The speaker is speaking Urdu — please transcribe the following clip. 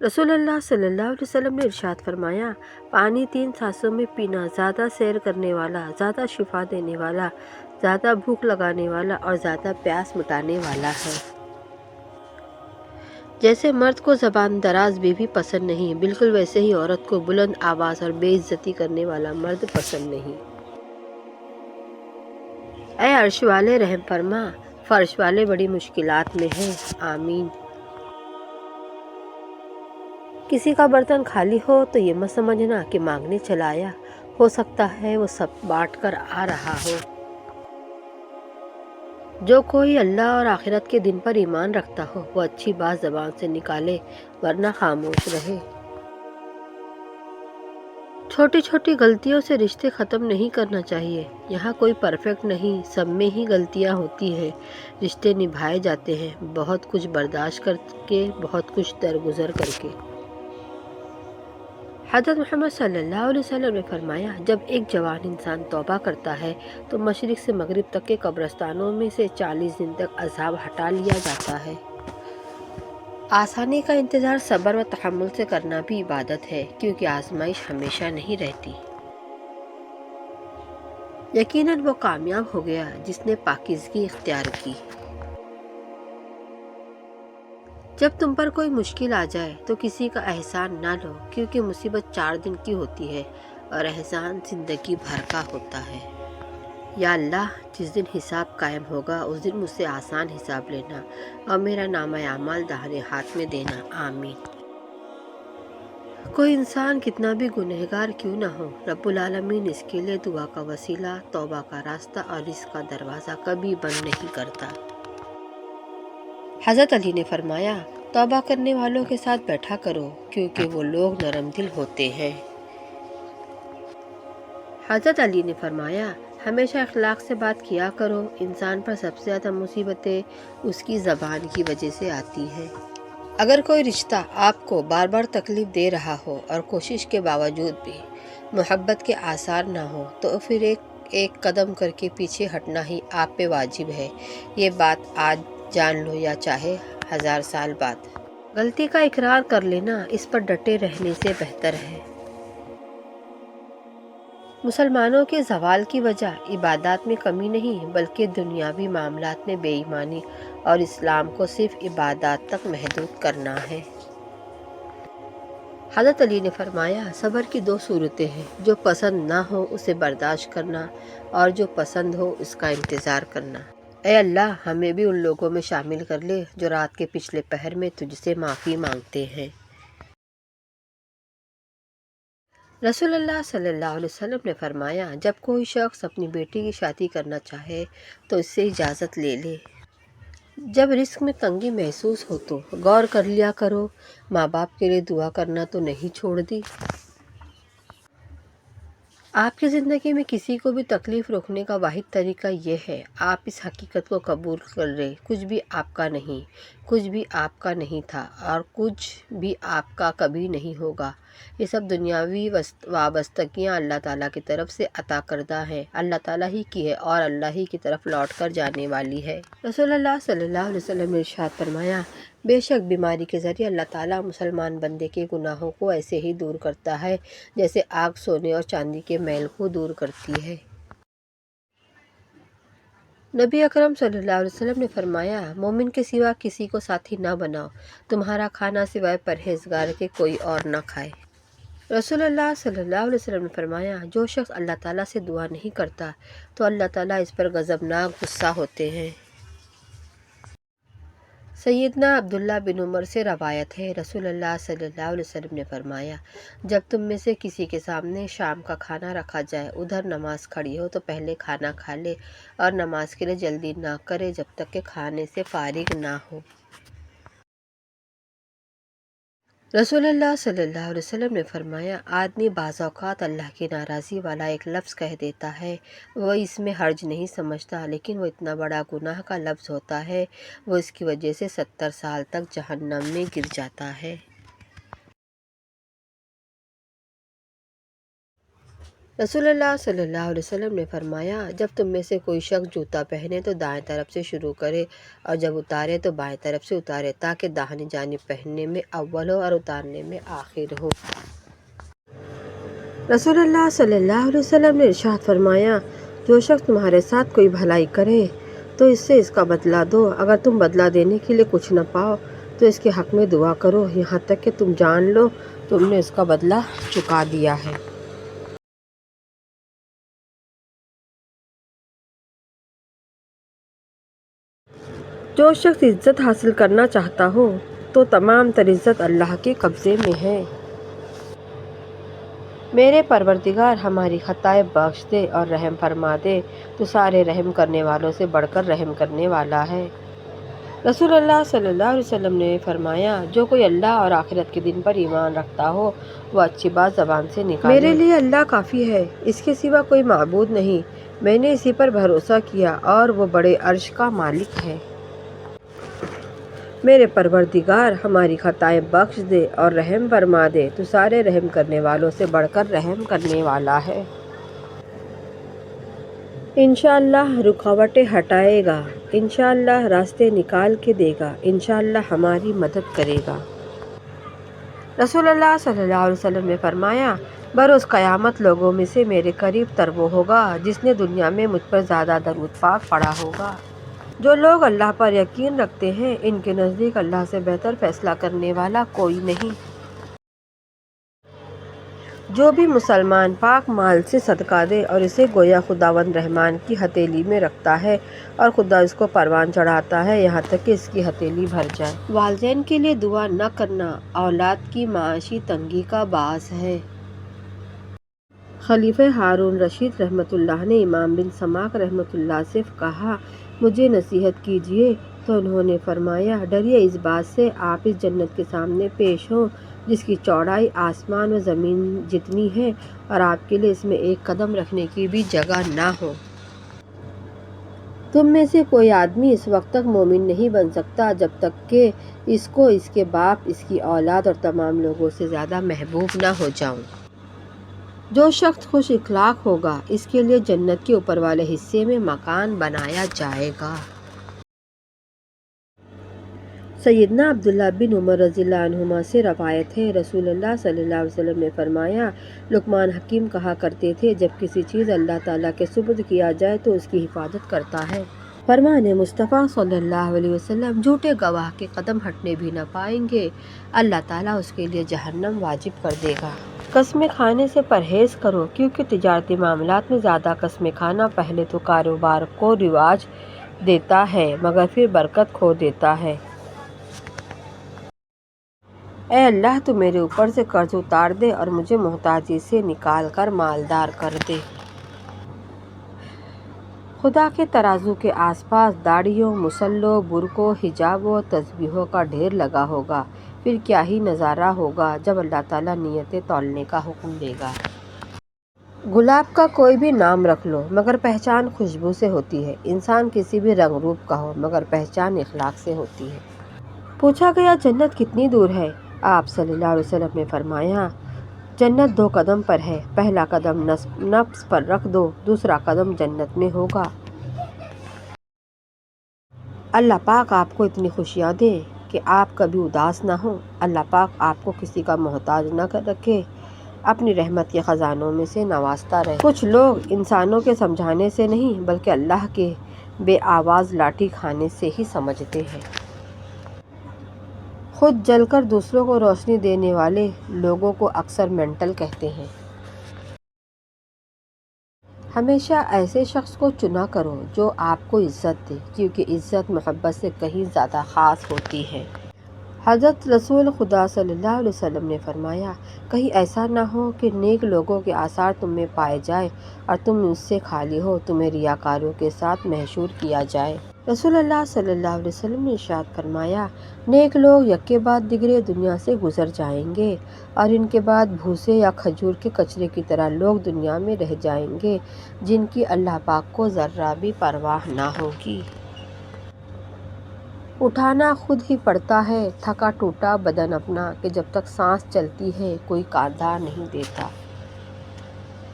رسول اللہ صلی اللہ علیہ وسلم نے ارشاد فرمایا، پانی 3 سانسوں میں پینا زیادہ سیر کرنے والا، زیادہ شفا دینے والا، زیادہ بھوک لگانے والا اور زیادہ پیاس مٹانے والا ہے۔ جیسے مرد کو زبان دراز بیوی پسند نہیں، بالکل ویسے ہی عورت کو بلند آواز اور بے عزتی کرنے والا مرد پسند نہیں۔ اے عرش والے رحم فرما، فرش والے بڑی مشکلات میں ہیں، آمین۔ کسی کا برتن خالی ہو تو یہ مت سمجھنا کہ مانگنے چلا آیا، ہو سکتا ہے وہ سب بانٹ کر آ رہا ہو۔ جو کوئی اللہ اور آخرت کے دن پر ایمان رکھتا ہو وہ اچھی بات زبان سے نکالے، ورنہ خاموش رہے۔ چھوٹی چھوٹی غلطیوں سے رشتے ختم نہیں کرنا چاہیے۔ یہاں کوئی پرفیکٹ نہیں، سب میں ہی غلطیاں ہوتی ہیں، رشتے نبھائے جاتے ہیں، بہت کچھ برداشت کر کے، بہت کچھ درگزر کر کے۔ حضرت محمد صلی اللہ علیہ وسلم نے فرمایا، جب ایک جوان انسان توبہ کرتا ہے تو مشرق سے مغرب تک کے قبرستانوں میں سے 40 دن تک عذاب ہٹا لیا جاتا ہے۔ آسانی کا انتظار صبر و تحمل سے کرنا بھی عبادت ہے، کیونکہ آزمائش ہمیشہ نہیں رہتی۔ یقیناً وہ کامیاب ہو گیا جس نے پاکیزگی اختیار کی۔ جب تم پر کوئی مشکل آ جائے تو کسی کا احسان نہ لو، کیونکہ مصیبت 4 دن کی ہوتی ہے اور احسان زندگی بھر کا ہوتا ہے۔ یا اللہ، جس دن حساب قائم ہوگا اس دن مجھ سے آسان حساب لینا اور میرا نامہ اعمال داہنے ہاتھ میں دینا، آمین۔ کوئی انسان کتنا بھی گنہگار کیوں نہ ہو، رب العالمین اس کے لیے دعا کا وسیلہ، توبہ کا راستہ اور رزق کا دروازہ کبھی بند نہیں کرتا۔ حضرت علی نے فرمایا، توبہ کرنے والوں کے ساتھ بیٹھا کرو، کیونکہ وہ لوگ نرم دل ہوتے ہیں۔ حضرت علی نے فرمایا، ہمیشہ اخلاق سے بات کیا کرو، انسان پر سب سے زیادہ مصیبتیں اس کی زبان کی وجہ سے آتی ہیں۔ اگر کوئی رشتہ آپ کو بار بار تکلیف دے رہا ہو اور کوشش کے باوجود بھی محبت کے آثار نہ ہو تو پھر ایک قدم کر کے پیچھے ہٹنا ہی آپ پہ واجب ہے۔ یہ بات آج جان لو یا چاہے 1000 سال بعد۔ غلطی کا اقرار کر لینا اس پر ڈٹے رہنے سے بہتر ہے۔ مسلمانوں کے زوال کی وجہ عبادات میں کمی نہیں بلکہ دنیاوی معاملات میں بے ایمانی اور اسلام کو صرف عبادات تک محدود کرنا ہے۔ حضرت علی نے فرمایا، صبر کی 2 صورتیں ہیں، جو پسند نہ ہو اسے برداشت کرنا اور جو پسند ہو اس کا انتظار کرنا۔ اے اللہ، ہمیں بھی ان لوگوں میں شامل کر لے جو رات کے پچھلے پہر میں تجھ سے معافی مانگتے ہیں۔ رسول اللہ صلی اللہ علیہ وسلم نے فرمایا، جب کوئی شخص اپنی بیٹی کی شادی کرنا چاہے تو اس سے اجازت لے لے۔ جب رزق میں تنگی محسوس ہو تو غور کر لیا کرو، ماں باپ کے لیے دعا کرنا تو نہیں چھوڑ دی۔ آپ کی زندگی میں کسی کو بھی تکلیف روکنے کا واحد طریقہ یہ ہے، آپ اس حقیقت کو قبول کر لیں، کچھ بھی آپ کا نہیں، کچھ بھی آپ کا نہیں تھا اور کچھ بھی آپ کا کبھی نہیں ہوگا۔ یہ سب دنیاوی وابستگیاں اللہ تعالیٰ کی طرف سے عطا کردہ ہیں، اللہ تعالیٰ ہی کی ہے اور اللہ ہی کی طرف لوٹ کر جانے والی ہے۔ رسول اللہ صلی اللہ علیہ وسلم نے ارشاد فرمایا، بے شک بیماری کے ذریعے اللہ تعالیٰ مسلمان بندے کے گناہوں کو ایسے ہی دور کرتا ہے جیسے آگ سونے اور چاندی کے میل کو دور کرتی ہے۔ نبی اکرم صلی اللہ علیہ وسلم نے فرمایا، مومن کے سوا کسی کو ساتھی نہ بناؤ، تمہارا کھانا سوائے پرہیزگار کے کوئی اور نہ کھائے۔ رسول اللہ صلی اللہ علیہ وسلم نے فرمایا، جو شخص اللہ تعالیٰ سے دعا نہیں کرتا تو اللہ تعالیٰ اس پر غضبناک غصہ ہوتے ہیں۔ سیدنا عبداللہ بن عمر سے روایت ہے، رسول اللہ صلی اللہ علیہ وسلم نے فرمایا، جب تم میں سے کسی کے سامنے شام کا کھانا رکھا جائے، ادھر نماز کھڑی ہو تو پہلے کھانا کھا لے اور نماز کے لیے جلدی نہ کرے جب تک کہ کھانے سے فارغ نہ ہو۔ رسول اللہ صلی اللہ علیہ وسلم نے فرمایا، آدمی بعض اوقات اللہ کی ناراضی والا ایک لفظ کہہ دیتا ہے، وہ اس میں حرج نہیں سمجھتا، لیکن وہ اتنا بڑا گناہ کا لفظ ہوتا ہے، وہ اس کی وجہ سے 70 سال تک جہنم میں گر جاتا ہے۔ رسول اللہ صلی اللہ علیہ وسلم نے فرمایا، جب تم میں سے کوئی شخص جوتا پہنے تو دائیں طرف سے شروع کرے اور جب اتارے تو بائیں طرف سے اتارے، تاکہ داہنی جانب پہننے میں اول ہو اور اتارنے میں آخر ہو۔ رسول اللہ صلی اللہ علیہ وسلم نے ارشاد فرمایا، جو شخص تمہارے ساتھ کوئی بھلائی کرے تو اس سے اس کا بدلہ دو، اگر تم بدلہ دینے کے لیے کچھ نہ پاؤ تو اس کے حق میں دعا کرو، یہاں تک کہ تم جان لو تم نے اس کا بدلہ چکا دیا ہے۔ جو شخص عزت حاصل کرنا چاہتا ہو تو تمام تر عزت اللہ کے قبضے میں ہے۔ میرے پروردگار ہماری خطائیں بخش دے اور رحم فرما دے، تو سارے رحم کرنے والوں سے بڑھ کر رحم کرنے والا ہے۔ رسول اللہ صلی اللہ علیہ وسلم نے فرمایا، جو کوئی اللہ اور آخرت کے دن پر ایمان رکھتا ہو وہ اچھی بات زبان سے نکالے۔ میرے لیے اللہ کافی ہے، اس کے سوا کوئی معبود نہیں، میں نے اسی پر بھروسہ کیا اور وہ بڑے عرش کا مالک ہے۔ میرے پروردگار ہماری خطائیں بخش دے اور رحم فرما دے، تو سارے رحم کرنے والوں سے بڑھ کر رحم کرنے والا ہے۔ انشاءاللہ رکاوٹیں ہٹائے گا، انشاءاللہ راستے نکال کے دے گا، انشاءاللہ ہماری مدد کرے گا۔ رسول اللہ صلی اللہ علیہ وسلم نے فرمایا، بروز قیامت لوگوں میں سے میرے قریب تر وہ ہوگا جس نے دنیا میں مجھ پر زیادہ درود پاک پڑھا ہوگا۔ جو لوگ اللہ پر یقین رکھتے ہیں ان کے نزدیک اللہ سے بہتر فیصلہ کرنے والا کوئی نہیں۔ جو بھی مسلمان پاک مال سے صدقہ دے اور اسے گویا خداوند رحمان کی ہتھیلی میں رکھتا ہے اور خدا اس کو پروان چڑھاتا ہے یہاں تک کہ اس کی ہتھیلی بھر جائے۔ والدین کے لیے دعا نہ کرنا اولاد کی معاشی تنگی کا باعث ہے۔ خلیفہ ہارون رشید رحمۃ اللہ نے امام بن سماک رحمۃ اللہ سے کہا، مجھے نصیحت کیجیے، تو انہوں نے فرمایا، ڈریے اس بات سے آپ اس جنت کے سامنے پیش ہوں جس کی چوڑائی آسمان و زمین جتنی ہے اور آپ کے لیے اس میں ایک قدم رکھنے کی بھی جگہ نہ ہو۔ تم میں سے کوئی آدمی اس وقت تک مومن نہیں بن سکتا جب تک کہ اس کو اس کے باپ، اس کی اولاد اور تمام لوگوں سے زیادہ محبوب نہ ہو جاؤں۔ جو شخص خوش اخلاق ہوگا اس کے لیے جنت کے اوپر والے حصے میں مکان بنایا جائے گا۔ سیدنا عبداللہ بن عمر رضی اللہ عنہما سے روایت ہے، رسول اللہ صلی اللہ علیہ وسلم نے فرمایا، لقمان حکیم کہا کرتے تھے، جب کسی چیز اللہ تعالیٰ کے سپرد کیا جائے تو اس کی حفاظت کرتا ہے۔ فرمان مصطفیٰ صلی اللہ علیہ وسلم، جھوٹے گواہ کے قدم ہٹنے بھی نہ پائیں گے، اللہ تعالیٰ اس کے لیے جہنم واجب کر دے گا۔ قسمیں کھانے سے پرہیز کرو، کیونکہ تجارتی معاملات میں زیادہ قسمیں کھانا پہلے تو کاروبار کو رواج دیتا ہے مگر پھر برکت کھو دیتا ہے۔ اے اللہ تو میرے اوپر سے قرض اتار دے اور مجھے محتاجی سے نکال کر مالدار کر دے۔ خدا کے ترازو کے آس پاس داڑھیوں، مصلوں، برقعوں، حجابوں اور تسبیحوں کا ڈھیر لگا ہوگا، پھر کیا ہی نظارہ ہوگا جب اللہ تعالیٰ نیتیں تولنے کا حکم دے گا۔ گلاب کا کوئی بھی نام رکھ لو مگر پہچان خوشبو سے ہوتی ہے، انسان کسی بھی رنگ روپ کا ہو مگر پہچان اخلاق سے ہوتی ہے۔ پوچھا گیا، جنت کتنی دور ہے؟ آپ صلی اللہ علیہ وسلم نے فرمایا، جنت 2 قدم پر ہے، پہلا قدم نفس پر رکھ دو، دوسرا قدم جنت میں ہوگا۔ اللہ پاک آپ کو اتنی خوشیاں دے کہ آپ کبھی اداس نہ ہوں، اللہ پاک آپ کو کسی کا محتاج نہ رکھے، اپنی رحمت کے خزانوں میں سے نوازتا رہے۔ کچھ لوگ انسانوں کے سمجھانے سے نہیں بلکہ اللہ کے بے آواز لاٹھی کھانے سے ہی سمجھتے ہیں۔ خود جل کر دوسروں کو روشنی دینے والے لوگوں کو اکثر مینٹل کہتے ہیں۔ ہمیشہ ایسے شخص کو چنا کرو جو آپ کو عزت دے، کیونکہ عزت محبت سے کہیں زیادہ خاص ہوتی ہے۔ حضرت رسول خدا صلی اللہ علیہ وسلم نے فرمایا، کہیں ایسا نہ ہو کہ نیک لوگوں کے آثار تم میں پائے جائیں اور تم اس سے خالی ہو، تمہیں ریاکاروں کے ساتھ محشور کیا جائے۔ رسول اللہ صلی اللہ علیہ وسلم نے ارشاد فرمایا، نیک لوگ یکے بعد دیگرے دنیا سے گزر جائیں گے اور ان کے بعد بھوسے یا کھجور کے کچرے کی طرح لوگ دنیا میں رہ جائیں گے جن کی اللہ پاک کو ذرہ بھی پرواہ نہ ہوگی۔ اٹھانا خود ہی پڑتا ہے تھکا ٹوٹا بدن اپنا، کہ جب تک سانس چلتی ہے کوئی کاندھا نہیں دیتا۔